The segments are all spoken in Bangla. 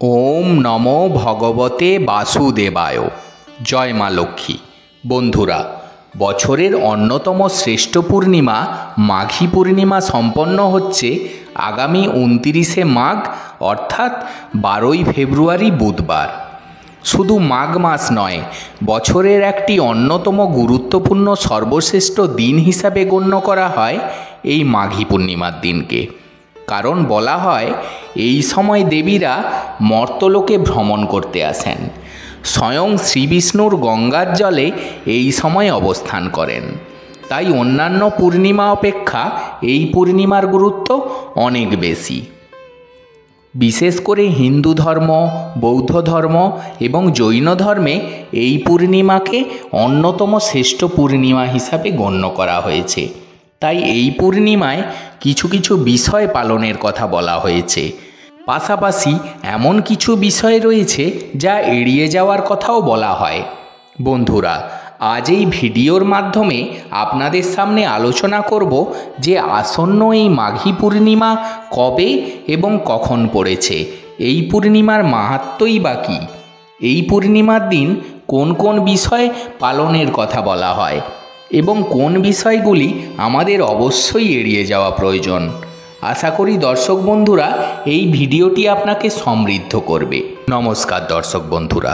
ওম নমো ভগবতে বাসুদেবায়। জয় মা লক্ষ্মী। বন্ধুরা, বছরের অন্যতম শ্রেষ্ঠ পূর্ণিমা মাঘী পূর্ণিমা সম্পন্ন হচ্ছে আগামী 29শে মাঘ অর্থাৎ 12ই ফেব্রুয়ারি বুধবার। শুধু মাঘ মাস নয়, বছরের একটি অন্যতম গুরুত্বপূর্ণ সর্বশ্রেষ্ঠ দিন হিসাবে গণ্য করা হয় এই মাঘী পূর্ণিমার দিনকে। কারণ বলা হয় এই সময় দেবীরা মর্তলোকে ভ্রমণ করতে আসেন। স্বয়ং শ্রীবিষ্ণুর গঙ্গার জলে এই সময় অবস্থান করেন। তাই অন্যান্য পূর্ণিমা অপেক্ষা এই পূর্ণিমার গুরুত্ব অনেক বেশি। বিশেষ করে হিন্দু ধর্ম, বৌদ্ধ ধর্ম এবং জৈন ধর্মে এই পূর্ণিমাকে অন্যতম শ্রেষ্ঠ পূর্ণিমা হিসাবে গণ্য করা হয়েছে। তাই এই পূর্ণিমায় কিছু কিছু বিষয় পালনের কথা বলা হয়েছে। পাশাপাশি এমন কিছু বিষয় রয়েছে যা এড়িয়ে যাওয়ার কথাও বলা হয়। বন্ধুরা, আজ এই ভিডিওর মাধ্যমে আপনাদের সামনে আলোচনা করব যে আসন্ন এই মাঘী পূর্ণিমা কবে এবং কখন পড়েছে, এই পূর্ণিমার মাহাত্ম্যই বা কী, এই পূর্ণিমার দিন কোন কোন বিষয় পালনের কথা বলা হয় এবং কোন বিষয়গুলি আমাদের অবশ্যই এড়িয়ে যাওয়া প্রয়োজন। আশা করি দর্শক বন্ধুরা এই ভিডিওটি আপনাকে সমৃদ্ধ করবে। নমস্কার দর্শক বন্ধুরা,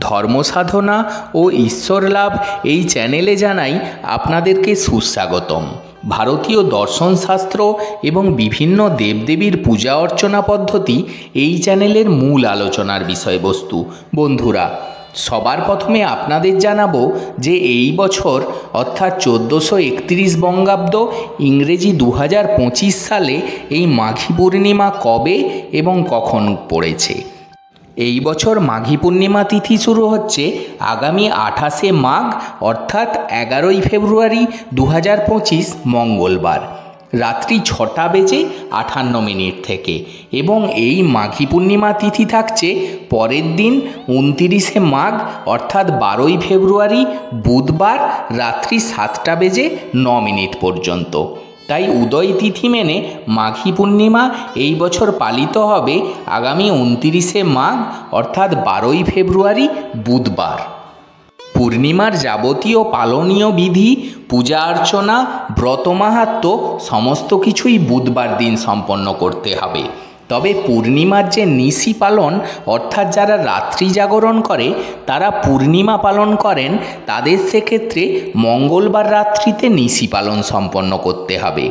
ধর্ম সাধনা ও ঈশ্বর লাভ এই চ্যানেলে জানাই আপনাদেরকে সুস্বাগতম। ভারতীয় দর্শনশাস্ত্র এবং বিভিন্ন দেবদেবীর পূজা অর্চনা পদ্ধতি এই চ্যানেলের মূল আলোচনার বিষয়বস্তু। বন্ধুরা, সবার প্রথমে আপনাদের জানাবো যে এই বছর অর্থাৎ 1431 বঙ্গাব্দ ইংরেজি 2025 সালে এই মাঘী পূর্ণিমা কবে এবং কখন পড়েছে। এই বছর মাঘী পূর্ণিমা তিথি শুরু হচ্ছে আগামী 28শে মাঘ অর্থাৎ 11ই ফেব্রুয়ারি 2025 মঙ্গলবার রাত্রি 6:58 থেকে এবং এই মাঘী পূর্ণিমা তিথি থাকছে পরের দিন 29শে মাঘ অর্থাৎ 12ই ফেব্রুয়ারি বুধবার রাত্রি 7:09 পর্যন্ত। তাই উদয় তিথি মেনে মাঘী পূর্ণিমা এই বছর পালিত হবে আগামী 29শে মাঘ অর্থাৎ 12ই ফেব্রুয়ারি বুধবার। পূর্ণিমার যাবতীয় পালনীয় বিধি, পূজা অর্চনা, ব্রত মাহাত্ম্য সমস্ত কিছুই বুধবার দিন সম্পন্ন করতে হবে। তবে পূর্ণিমার যে নিশি পালন অর্থাৎ যারা রাত্রি জাগরণ করে তারা পূর্ণিমা পালন করেন, তাদের সেক্ষেত্রে মঙ্গলবার রাত্রিতে নিশি পালন সম্পন্ন করতে হবে।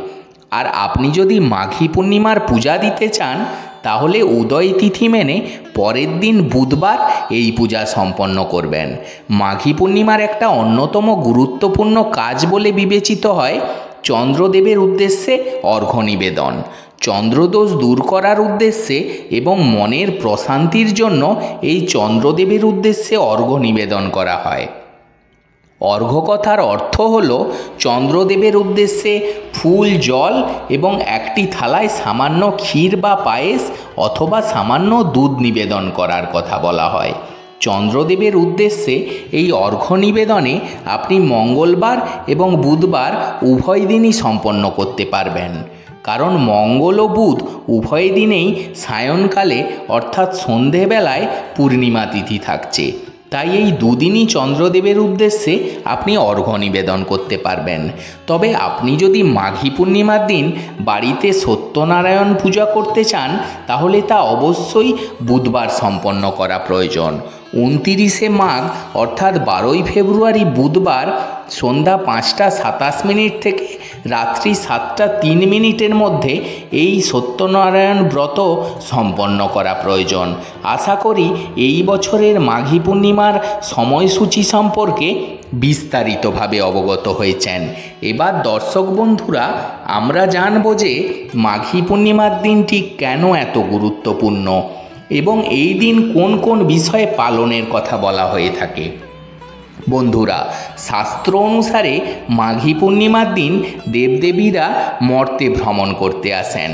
আর আপনি যদি মাঘী পূর্ণিমার পূজা দিতে চান তাহলে উদয় তিথি মেনে পরের দিন বুধবার এই পূজা সম্পন্ন করবেন। মাঘী পূর্ণিমার একটা অন্যতম গুরুত্বপূর্ণ কাজ বলে বিবেচিত হয় চন্দ্রদেবের উদ্দেশ্যে অর্ঘ্য নিবেদন। চন্দ্রদোষ দূর করার উদ্দেশ্যে এবং মনের প্রশান্তির জন্য এই চন্দ্রদেবের উদ্দেশ্যে অর্ঘ্য নিবেদন করা হয়। অর্ঘ্য কথার অর্থ হল চন্দ্রদেবের উদ্দেশ্যে ফুল, জল এবং একটি থালায় সামান্য ক্ষীর বা পায়েস অথবা সামান্য দুধ নিবেদন করার কথা বলা হয়। চন্দ্রদেবের উদ্দেশ্যে এই অর্ঘ্য নিবেদনে আপনি মঙ্গলবার এবং বুধবার উভয় দিনই সম্পন্ন করতে পারবেন। কারণ মঙ্গল ও বুধ উভয় দিনেই সায়ংকালে অর্থাৎ সন্ধেবেলায় পূর্ণিমা তিথি থাকছে। তাই এই দুদিনই চন্দ্রদেবের উদ্দেশ্যে আপনি অর্ঘ্য নিবেদন করতে পারবেন। তবে আপনি যদি মাঘী পূর্ণিমার দিন বাড়িতে সত্যনারায়ণ পূজা করতে চান তাহলে তা অবশ্যই বুধবার সম্পন্ন করা প্রয়োজন। 29শে মাঘ অর্থাৎ 12ই ফেব্রুয়ারি বুধবার সন্ধ্যা 5:27 থেকে রাত্রি 7:03 মধ্যে এই সত্যনারায়ণ ব্রত সম্পন্ন করা প্রয়োজন। আশা করি এই বছরের মাঘী পূর্ণিমার সময়সূচি সম্পর্কে বিস্তারিতভাবে অবগত হয়েছেন। এবার দর্শক বন্ধুরা, আমরা জানব যে মাঘী পূর্ণিমার দিনটি কেন এত গুরুত্বপূর্ণ এবং এই দিন কোন কোন বিষয়ে পালনের কথা বলা হয়ে থাকে। বন্ধুরা, শাস্ত্র অনুসারে মাঘী পূর্ণিমার দিন দেবদেবীরা মর্তে ভ্রমণ করতে আসেন।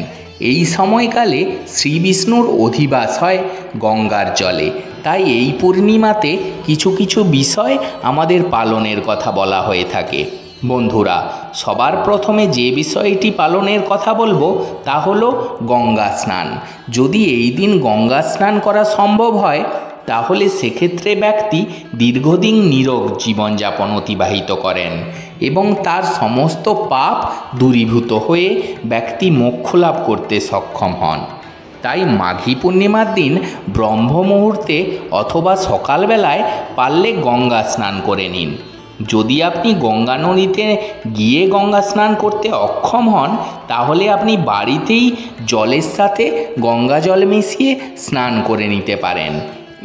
এই সময়কালে শ্রীবিষ্ণুর অধিবাস হয় গঙ্গার জলে। তাই এই পূর্ণিমাতে কিছু কিছু বিষয় আমাদের পালনের কথা বলা হয়ে থাকে। বন্ধুরা, সবার প্রথমে যে বিষয়টি পালনের কথা বলবো তা হলো গঙ্গা স্নান। যদি এই দিন গঙ্গা স্নান করা সম্ভব হয় তাহলে সেক্ষেত্রে ব্যক্তি দীর্ঘদিন নীরোগ জীবনযাপন অতিবাহিত করেন এবং তার সমস্ত পাপ দূরীভূত হয়ে ব্যক্তি মোক্ষ লাভ করতে সক্ষম হন। তাই মাঘী পূর্ণিমার দিন ব্রহ্ম মুহূর্তে অথবা সকালবেলায় পারলে গঙ্গা স্নান করে নিন। যদি আপনি গঙ্গা নদীতে গিয়ে গঙ্গা স্নান করতে অক্ষম হন তাহলে আপনি বাড়িতেই জলের সাথে গঙ্গা জল মিশিয়ে স্নান করে নিতে পারেন।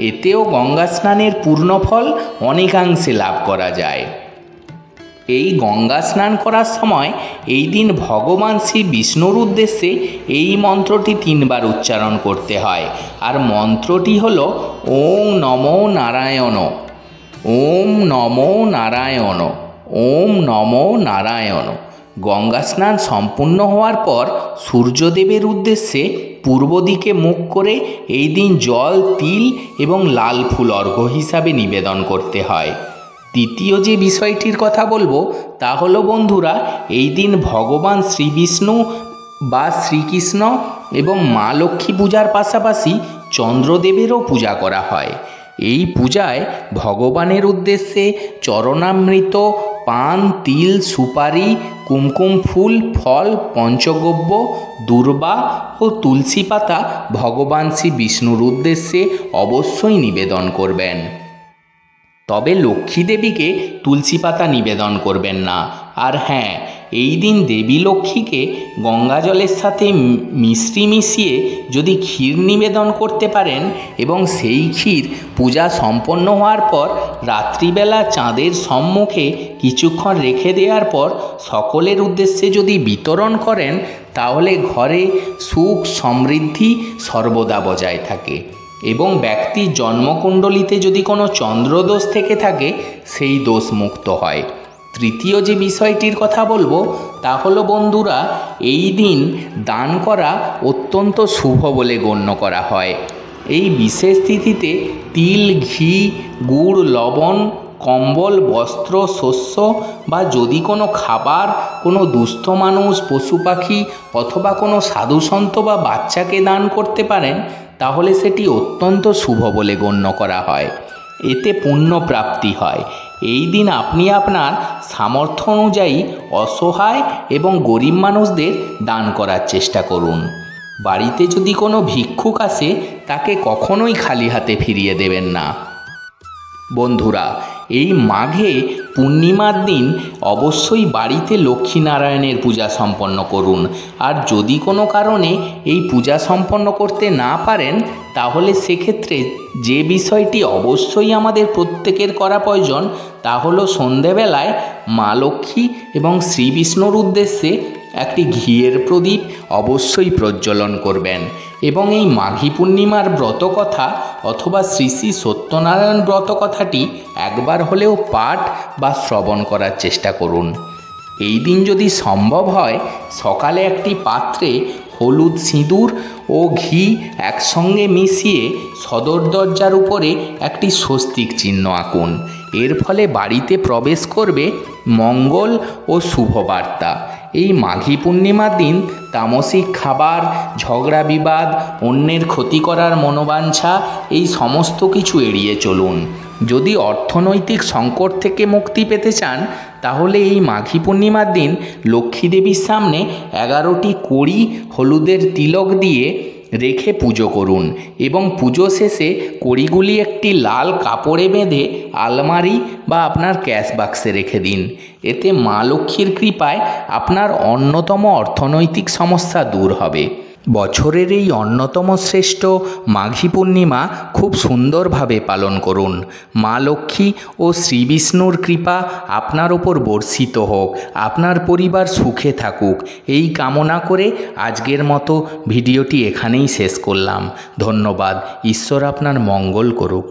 এতেও গঙ্গা স্নানের পূর্ণ ফল অনেকাংশে লাভ করা যায়। এই গঙ্গা স্নান করার সময় এই দিন ভগবান শ্রী বিষ্ণুর উদ্দেশ্যে এই মন্ত্রটি 3 বার উচ্চারণ করতে হয়। আর মন্ত্রটি হলো ওং নমো নারায়ণ, ওম নমো নারায়ণ, ওম নমো নারায়ণ। গঙ্গা স্নান সম্পূর্ণ হওয়ার পর সূর্যদেবের উদ্দেশ্যে পূর্ব দিকে মুখ করে এই দিন জল, তিল এবং লাল ফুল অর্ঘ্য হিসাবে নিবেদন করতে হয়। দ্বিতীয় যে বিষয়টির কথা বলবো তা হলো বন্ধুরা, এই দিন ভগবান শ্রী বিষ্ণু বা শ্রীকৃষ্ণ এবং মা লক্ষ্মী পূজার পাশাপাশি চন্দ্রদেবেরও পূজা করা হয়। এই পূজায় ভগবানের উদ্দেশ্যে চরণামৃত, পান, তিল, সুপারি, কুমকুম ফুল, ফল, পঞ্চগব্য, দূর্বা ও তুলসী পাতা ভগবান শ্রী বিষ্ণুর উদ্দেশ্যে অবশ্যই নিবেদন করবেন। তবে লক্ষ্মী দেবীকে তুলসী পাতা নিবেদন করবেন না। আর হ্যাঁ, এই দিন দেবী লক্ষ্মীকে গঙ্গা জলের সাথে মিশ্রি মিশিয়ে যদি ক্ষীর নিবেদন করতে পারেন এবং সেই ক্ষীর পূজা সম্পন্ন হওয়ার পর রাত্রিবেলা চাঁদের সম্মুখে কিছুক্ষণ রেখে দেওয়ার পর সকলের উদ্দেশ্যে যদি বিতরণ করেন তাহলে ঘরে সুখ সমৃদ্ধি সর্বদা বজায় থাকে এবং ব্যক্তির জন্মকুণ্ডলিতে যদি কোনো চন্দ্রদোষ থেকে থাকে সেই দোষ মুক্ত হয়। তৃতীয় যে বিষয়টির কথা বলবো তা হলো বন্ধুরা, এই দিন দান করা অত্যন্ত শুভ বলে গণ্য করা হয়। এই বিশেষ তিথিতে তিল, ঘি, গুড়, লবণ, কম্বল, বস্ত্র, শস্য বা যদি কোনো খাবার কোনো দুস্থ মানুষ, পশু পাখি অথবা কোনো সাধুসন্ত বা বাচ্চাকে দান করতে পারেন তাহলে সেটি অত্যন্ত শুভ বলে গণ্য করা হয়। এতে পুণ্য প্রাপ্তি হয়। এই দিন আপনি আপনার সামর্থ্য অনুযায়ী অসহায় এবং গরিব মানুষদের দান করার চেষ্টা করুন। বাড়িতে যদি কোনো ভিক্ষুক আসে তাকে কখনোই খালি হাতে ফিরিয়ে দেবেন না। বন্ধুরা, এই মাঘে পূর্ণিমার দিন অবশ্যই বাড়িতে লক্ষ্মীনারায়ণের পূজা সম্পন্ন করুন। আর যদি কোনো কারণে এই পূজা সম্পন্ন করতে না পারেন তাহলে সেক্ষেত্রে যে বিষয়টি অবশ্যই আমাদের প্রত্যেকের করা প্রয়োজন তা হলো সন্ধেবেলায় মা লক্ষ্মী এবং শ্রী বিষ্ণুর উদ্দেশ্যে একটি ঘিয়ের প্রদীপ অবশ্যই প্রজ্বলন করবেন এবং এই মাঘী পূর্ণিমার ব্রতকথা অথবা শ্রী শ্রী সত্যনারায়ণ ব্রতকথাটি একবার হলেও পাঠ বা শ্রবণ করার চেষ্টা করুন। এই দিন যদি সম্ভব হয় সকালে একটি পাত্রে হলুদ, সিঁদুর ও ঘি একসঙ্গে মিশিয়ে সদর দরজার উপরে একটি স্বস্তিক চিহ্ন আঁকুন। এর ফলে বাড়িতে প্রবেশ করবে মঙ্গল ও শুভবার্তা। এই মাঘী পূর্ণিমার দিন তামসিক খাবার, ঝগড়া বিবাদ, অন্যের ক্ষতি করার মনোবাঞ্ছা এই সমস্ত কিছু এড়িয়ে চলুন। যদি অর্থনৈতিক সংকট থেকে মুক্তি পেতে চান তাহলে এই মাঘী পূর্ণিমার দিন লক্ষ্মী দেবীর সামনে 11টি কড়ি হলুদের তিলক দিয়ে রেখে পুজো করুন এবং পুজো শেষে কড়িগুলি একটি লাল কাপড়ে বেঁধে আলমারি বা আপনার ক্যাশ বাক্সে রেখে দিন। এতে মা লক্ষ্মীর কৃপায় আপনার অন্যতম অর্থনৈতিক সমস্যা দূর হবে। বছরের এই অন্যতম শ্রেষ্ঠ মাঘী পূর্ণিমা খুব সুন্দরভাবে পালন করুন। মা লক্ষ্মী ও শ্রী বিষ্ণুর কৃপা আপনার ওপর বর্ষিত হোক, আপনার পরিবার সুখে থাকুক এই কামনা করে আজকের মতো ভিডিওটি এখানেই শেষ করলাম। ধন্যবাদ। ঈশ্বর আপনার মঙ্গল করুক।